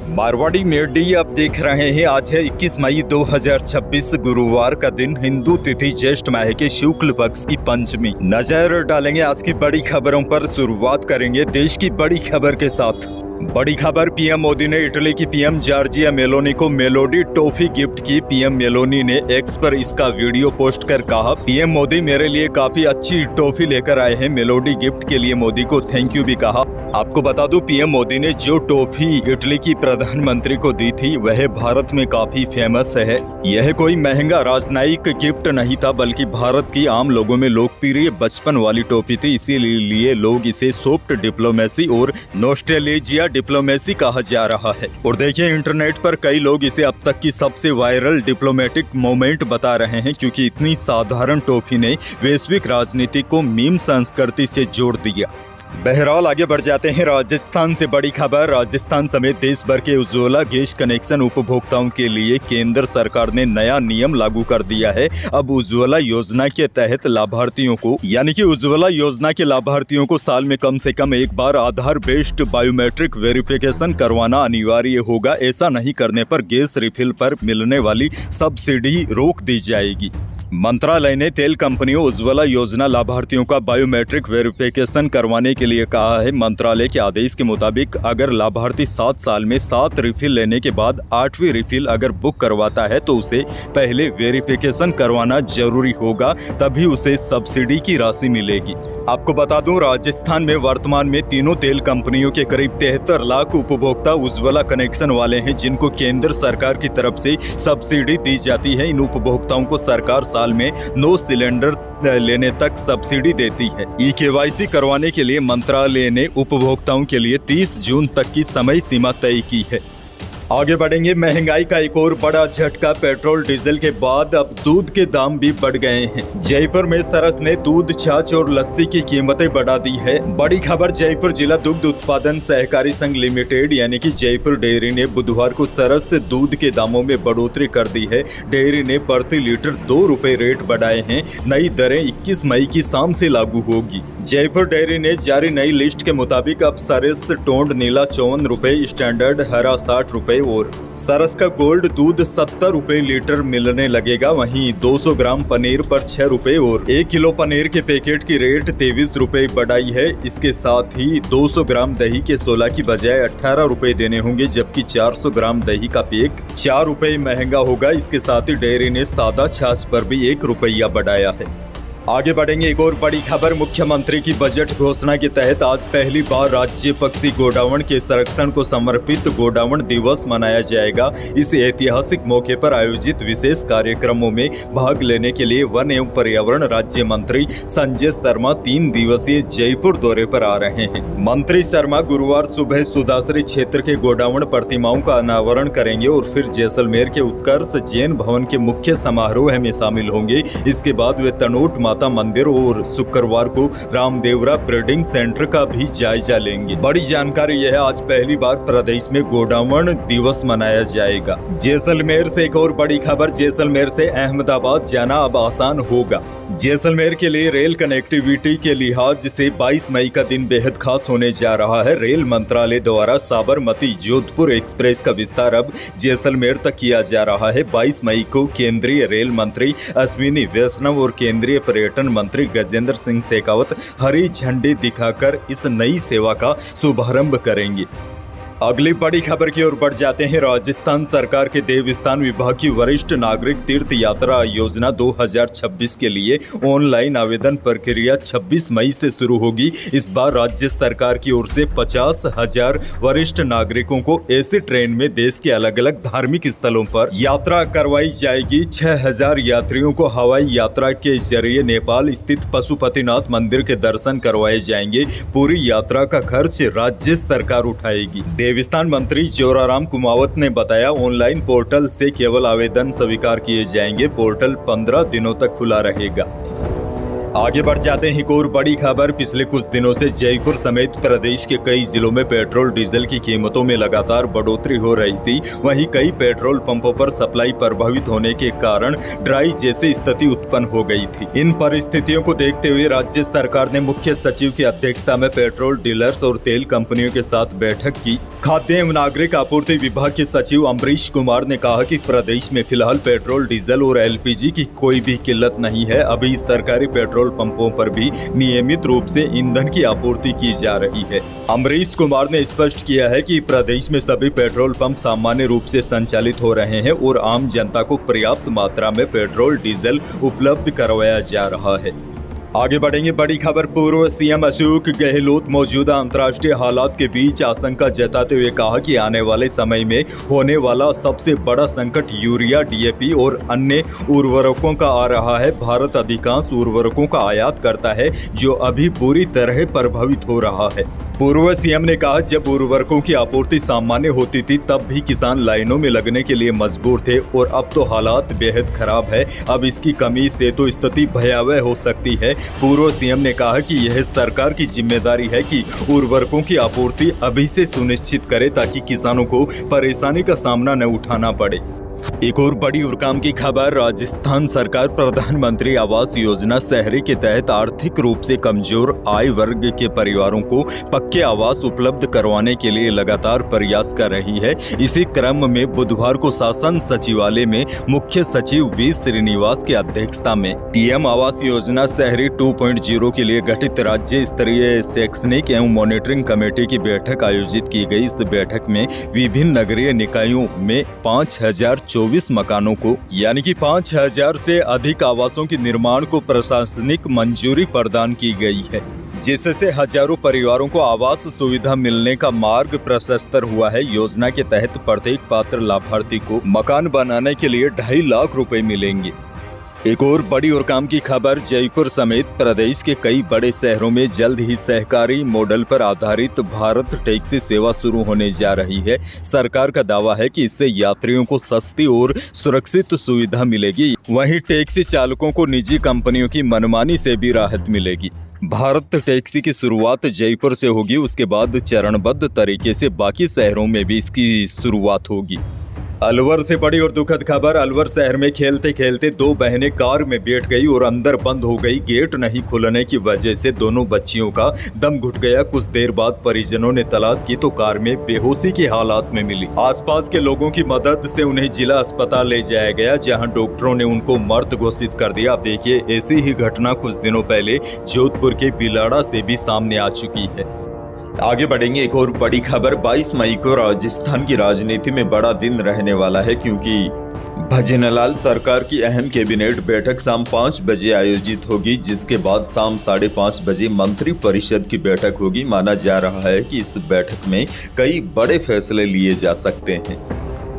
मारवाड़ी मेडी आप देख रहे हैं। आज है 21 मई 2026 गुरुवार का दिन, हिंदू तिथि ज्येष्ठ माह के शुक्ल पक्ष की पंचमी। नजर डालेंगे आज की बड़ी खबरों पर। शुरुआत करेंगे देश की बड़ी खबर के साथ। बड़ी खबर, पीएम मोदी ने इटली की पीएम जॉर्जिया मेलोनी को मेलोडी टॉफी गिफ्ट की। पीएम मेलोनी ने एक्स पर इसका वीडियो पोस्ट कर कहा, पीएम मोदी मेरे लिए काफी अच्छी टॉफी लेकर आए हैं। मेलोडी गिफ्ट के लिए मोदी को थैंक यू भी कहा। आपको बता दूं, पीएम मोदी ने जो टॉफी इटली की प्रधानमंत्री को दी थी वह भारत में काफी फेमस है। यह कोई महंगा राजनयिक गिफ्ट नहीं था, बल्कि भारत की आम लोगों में लोकप्रिय बचपन वाली टॉफी थी। इसीलिए लोग इसे सॉफ्ट डिप्लोमेसी और नॉस्टैल्जिया डिप्लोमेसी कहा जा रहा है। और देखिए, इंटरनेट पर कई लोग इसे अब तक की सबसे वायरल डिप्लोमेटिक मोमेंट बता रहे हैं, क्योंकि इतनी साधारण टॉफी ने वैश्विक राजनीति को मीम संस्कृति से जोड़ दिया। बहरहाल आगे बढ़ जाते हैं। राजस्थान से बड़ी खबर, राजस्थान समेत देश भर के उज्ज्वला गैस कनेक्शन उपभोक्ताओं के लिए केंद्र सरकार ने नया नियम लागू कर दिया है। अब उज्ज्वला योजना के तहत लाभार्थियों को, यानी कि उज्ज्वला योजना के लाभार्थियों को साल में कम से कम एक बार आधार बेस्ड बायोमेट्रिक वेरिफिकेशन करवाना अनिवार्य होगा। ऐसा नहीं करने पर गैस रिफिल पर मिलने वाली सब्सिडी रोक दी जाएगी। मंत्रालय ने तेल कंपनियों उज्ज्वला योजना लाभार्थियों का बायोमेट्रिक वेरिफिकेशन करवाने के लिए कहा है। मंत्रालय के आदेश के मुताबिक अगर लाभार्थी 7 साल में 7 रिफिल लेने के बाद 8वीं रिफिल अगर बुक करवाता है तो उसे पहले वेरिफिकेशन करवाना जरूरी होगा, तभी उसे सब्सिडी की राशि मिलेगी। आपको बता दूं, राजस्थान में वर्तमान में तीनों तेल कंपनियों के करीब 73 लाख उपभोक्ता उज्ज्वला कनेक्शन वाले हैं, जिनको केंद्र सरकार की तरफ से सब्सिडी दी जाती है। इन उपभोक्ताओं को सरकार साल में 9 सिलेंडर लेने तक सब्सिडी देती है। ई-केवाईसी करवाने के लिए मंत्रालय ने उपभोक्ताओं के लिए 30 जून तक की समय सीमा तय की है। आगे बढ़ेंगे। महंगाई का एक और बड़ा झटका, पेट्रोल डीजल के बाद अब दूध के दाम भी बढ़ गए हैं। जयपुर में सरस ने दूध, छाछ और लस्सी की कीमतें बढ़ा दी है। बड़ी खबर, जयपुर जिला दुग्ध उत्पादन सहकारी संघ लिमिटेड यानी कि जयपुर डेयरी ने बुधवार को सरस दूध के दामों में बढ़ोतरी कर दी है। डेयरी ने प्रति लीटर 2 रुपए रेट बढ़ाए हैं। नई दरें 21 मई की शाम से लागू होगी। जयपुर डेयरी ने जारी नई लिस्ट के मुताबिक अब सरस टोंड नीला 54 रुपए, स्टैंडर्ड हरा 60 रुपए और सरस का गोल्ड दूध 70 रुपए लीटर मिलने लगेगा। वहीं 200 ग्राम पनीर पर 6 रुपए और 1 किलो पनीर के पैकेट की रेट 23 रुपए बढ़ाई है। इसके साथ ही 200 ग्राम दही के 16 की बजाय 18 रुपए देने होंगे, जबकि 400 ग्राम दही का पैक 4 रुपए महंगा होगा। इसके साथ ही डेयरी ने सादा छाछ पर भी 1 रुपया बढ़ाया है। आगे बढ़ेंगे। एक और बड़ी खबर, मुख्यमंत्री की बजट घोषणा के तहत आज पहली बार राज्य पक्षी गोडावण के संरक्षण को समर्पित गोडावण दिवस मनाया जाएगा। इस ऐतिहासिक मौके पर आयोजित विशेष कार्यक्रमों में भाग लेने के लिए वन एवं पर्यावरण राज्य मंत्री संजय शर्मा 3 दिवसीय जयपुर दौरे पर आ रहे हैं। मंत्री शर्मा गुरुवार सुबह सुदासरी क्षेत्र के गोडावण प्रतिमाओं का अनावरण करेंगे और फिर जैसलमेर के उत्कर्ष जैन भवन के मुख्य समारोह में शामिल होंगे। इसके बाद वे तनोट माता मंदिर और शुक्रवार को रामदेवरा ब्रीडिंग सेंटर का भी जायजा लेंगे। बड़ी जानकारी यह है, आज पहली बार प्रदेश में गोडावण दिवस मनाया जाएगा। जैसलमेर से एक और बड़ी खबर, जैसलमेर से अहमदाबाद जाना अब आसान होगा। जैसलमेर के लिए रेल कनेक्टिविटी के लिहाज से 22 मई का दिन बेहद खास होने जा रहा है। रेल मंत्रालय द्वारा साबरमती जोधपुर एक्सप्रेस का विस्तार अब जैसलमेर तक किया जा रहा है। 22 मई को केंद्रीय रेल मंत्री अश्विनी वैष्णव और केंद्रीय पर्यटन मंत्री गजेंद्र सिंह शेखावत हरी झंडी दिखाकर इस नई सेवा का शुभारंभ करेंगे। अगली बड़ी खबर की ओर बढ़ जाते हैं। राजस्थान सरकार के देवस्थान विभाग की वरिष्ठ नागरिक तीर्थ यात्रा योजना 2026 के लिए ऑनलाइन आवेदन प्रक्रिया 26 मई से शुरू होगी। इस बार राज्य सरकार की ओर से 50,000 वरिष्ठ नागरिकों को ऐसी ट्रेन में देश के अलग अलग धार्मिक स्थलों पर यात्रा करवाई जाएगी। 6,000 यात्रियों को हवाई यात्रा के जरिए नेपाल स्थित पशुपतिनाथ मंदिर के दर्शन करवाए जाएंगे। पूरी यात्रा का खर्च राज्य सरकार उठाएगी। देवस्थान मंत्री जोराराम कुमावत ने बताया, ऑनलाइन पोर्टल से केवल आवेदन स्वीकार किए जाएंगे। पोर्टल 15 दिनों तक खुला रहेगा। आगे बढ़ जाते हैं एक और बड़ी खबर। पिछले कुछ दिनों से जयपुर समेत प्रदेश के कई जिलों में पेट्रोल डीजल की कीमतों में लगातार बढ़ोतरी हो रही थी। वहीं कई पेट्रोल पंपों पर सप्लाई प्रभावित होने के कारण ड्राई जैसी स्थिति उत्पन्न हो गई थी। इन परिस्थितियों को देखते हुए राज्य सरकार ने मुख्य सचिव की अध्यक्षता में पेट्रोल डीलर्स और तेल कंपनियों के साथ बैठक की। खाद्य एवं नागरिक आपूर्ति विभाग के सचिव अमरीश कुमार ने कहा कि प्रदेश में फिलहाल पेट्रोल डीजल और एलपीजी की कोई भी किल्लत नहीं है। अभी सरकारी पेट्रोल पंपों पर भी नियमित रूप से ईंधन की आपूर्ति की जा रही है। अमरीश कुमार ने स्पष्ट किया है कि प्रदेश में सभी पेट्रोल पंप सामान्य रूप से संचालित हो रहे हैं और आम जनता को पर्याप्त मात्रा में पेट्रोल डीजल उपलब्ध करवाया जा रहा है। आगे बढ़ेंगे बड़ी खबर। पूर्व सीएम अशोक गहलोत मौजूदा अंतर्राष्ट्रीय हालात के बीच आशंका जताते हुए कहा कि आने वाले समय में होने वाला सबसे बड़ा संकट यूरिया, डीएपी और अन्य उर्वरकों का आ रहा है। भारत अधिकांश उर्वरकों का आयात करता है जो अभी बुरी तरह प्रभावित हो रहा है। पूर्व सीएम ने कहा, जब उर्वरकों की आपूर्ति सामान्य होती थी तब भी किसान लाइनों में लगने के लिए मजबूर थे और अब तो हालात बेहद खराब है। अब इसकी कमी से तो स्थिति भयावह हो सकती है। पूर्व सीएम ने कहा कि यह सरकार की जिम्मेदारी है कि उर्वरकों की आपूर्ति अभी से सुनिश्चित करे ताकि किसानों को परेशानी का सामना न उठाना पड़े। एक और बड़ी और काम की खबर। राजस्थान सरकार प्रधानमंत्री आवास योजना शहरी के तहत आर्थिक रूप से कमजोर आय वर्ग के परिवारों को पक्के आवास उपलब्ध करवाने के लिए लगातार प्रयास कर रही है। इसी क्रम में बुधवार को शासन सचिवालय में मुख्य सचिव वी श्रीनिवास की अध्यक्षता में पीएम आवास योजना शहरी 2.0 के लिए गठित राज्य स्तरीय शैक्षणिक एवं मॉनिटरिंग कमेटी की बैठक आयोजित की गई। इस बैठक में विभिन्न नगरीय निकायों में 5024 मकानों को यानी कि 5000 से अधिक आवासों के निर्माण को प्रशासनिक मंजूरी प्रदान की गई है, जिससे हजारों परिवारों को आवास सुविधा मिलने का मार्ग प्रशस्त हुआ है। योजना के तहत प्रत्येक पात्र लाभार्थी को मकान बनाने के लिए 2.5 लाख रुपए मिलेंगे। एक और बड़ी और काम की खबर। जयपुर समेत प्रदेश के कई बड़े शहरों में जल्द ही सहकारी मॉडल पर आधारित भारत टैक्सी सेवा शुरू होने जा रही है। सरकार का दावा है कि इससे यात्रियों को सस्ती और सुरक्षित सुविधा मिलेगी। वहीं टैक्सी चालकों को निजी कंपनियों की मनमानी से भी राहत मिलेगी। भारत टैक्सी की शुरुआत जयपुर से होगी, उसके बाद चरणबद्ध तरीके से बाकी शहरों में भी इसकी शुरुआत होगी। अलवर से बड़ी और दुखद खबर। अलवर शहर में खेलते खेलते 2 बहनें कार में बैठ गई और अंदर बंद हो गई। गेट नहीं खुलने की वजह से दोनों बच्चियों का दम घुट गया। कुछ देर बाद परिजनों ने तलाश की तो कार में बेहोशी की हालात में मिली। आसपास के लोगों की मदद से उन्हें जिला अस्पताल ले जाया गया, जहां डॉक्टरों ने उनको मृत घोषित कर दिया। आप देखिए, ऐसी ही घटना कुछ दिनों पहले जोधपुर के बिलाड़ा से भी सामने आ चुकी है। आगे बढ़ेंगे। एक और बड़ी खबर। 22 मई को राजस्थान की राजनीति में बड़ा दिन रहने वाला है, क्योंकि भजनलाल सरकार की अहम कैबिनेट बैठक शाम 5 बजे आयोजित होगी, जिसके बाद शाम 5:30 बजे मंत्री परिषद की बैठक होगी। माना जा रहा है कि इस बैठक में कई बड़े फैसले लिए जा सकते हैं।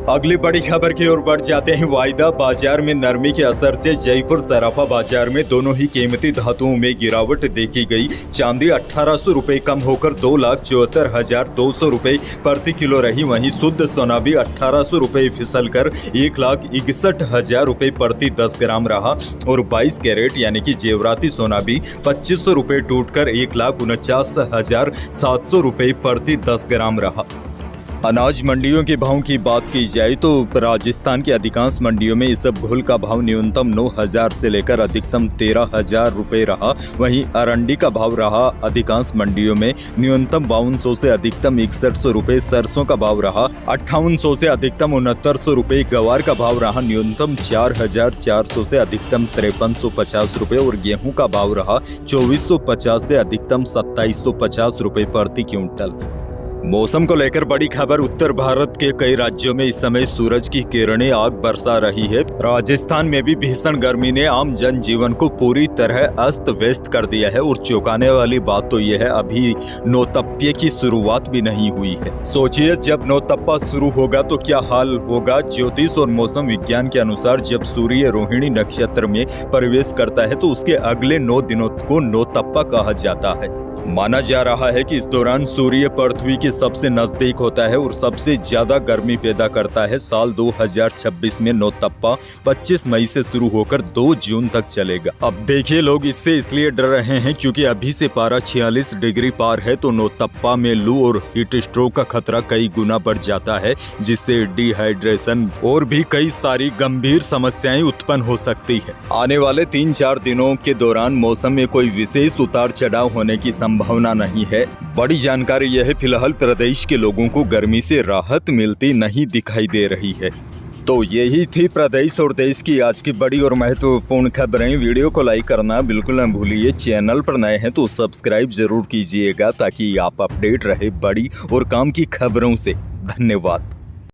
अगली बड़ी खबर की ओर बढ़ जाते हैं। वायदा बाजार में नरमी के असर से जयपुर सराफा बाजार में दोनों ही कीमती धातुओं में गिरावट देखी गई। चांदी 1800 रुपए कम होकर 2,74,200 रुपए प्रति किलो रही। वहीं शुद्ध सोना भी 1800 रुपए फिसल कर 1,61,000 रुपए प्रति 10 ग्राम रहा और 22 कैरेट यानी कि जेवराती सोना भी 2500 रुपए टूटकर 1,49,700 रुपए प्रति 10 ग्राम रहा। अनाज मंडियों के भाव की बात की जाए तो राजस्थान की अधिकांश मंडियों में इसबगोल का भाव न्यूनतम 9,000 से लेकर अधिकतम 13,000 रुपए रहा। वहीं अरंडी का भाव रहा अधिकांश मंडियों में न्यूनतम 5200 से अधिकतम 6100 रुपए। सरसों का भाव रहा 5800 से अधिकतम 6900 रुपए। गवार का भाव रहा न्यूनतम 4,400 से अधिकतम 5350 रुपए और गेहूं का भाव रहा 2450 से अधिकतम 2750 रुपए प्रति क्विंटल। मौसम को लेकर बड़ी खबर। उत्तर भारत के कई राज्यों में इस समय सूरज की किरणें आग बरसा रही है। राजस्थान में भी भीषण गर्मी ने आम जनजीवन को पूरी तरह अस्त व्यस्त कर दिया है और चौंकाने वाली बात तो यह है, अभी नौतप्पे की शुरुआत भी नहीं हुई है। सोचिए, जब नौतप्पा शुरू होगा तो क्या हाल होगा। ज्योतिष और मौसम विज्ञान के अनुसार जब सूर्य रोहिणी नक्षत्र में प्रवेश करता है तो उसके अगले 9 दिनों को नौतप्पा कहा जाता है। माना जा रहा है कि इस दौरान सूर्य पृथ्वी के सबसे नजदीक होता है और सबसे ज्यादा गर्मी पैदा करता है। साल 2026 में नौतप्पा 25 मई से शुरू होकर 2 जून तक चलेगा। अब देखिए, लोग इससे इसलिए डर रहे हैं क्योंकि अभी से पारा 46 डिग्री पार है, तो नौतप्पा में लू और हीट स्ट्रोक का खतरा कई गुना बढ़ जाता है, जिससे डिहाइड्रेशन और भी कई सारी गंभीर समस्याएं उत्पन्न हो सकती है। आने वाले 3-4 दिनों के दौरान मौसम में कोई विशेष उतार चढ़ाव होने की संभावना नहीं है। बड़ी जानकारी यह है, फिलहाल प्रदेश के लोगों को गर्मी से राहत मिलती नहीं दिखाई दे रही है। तो यही थी प्रदेश और देश की आज की बड़ी और महत्वपूर्ण खबरें। वीडियो को लाइक करना बिल्कुल न भूलिए। चैनल पर नए हैं तो सब्सक्राइब जरूर कीजिएगा ताकि आप अपडेट रहे बड़ी और काम की खबरों से। धन्यवाद।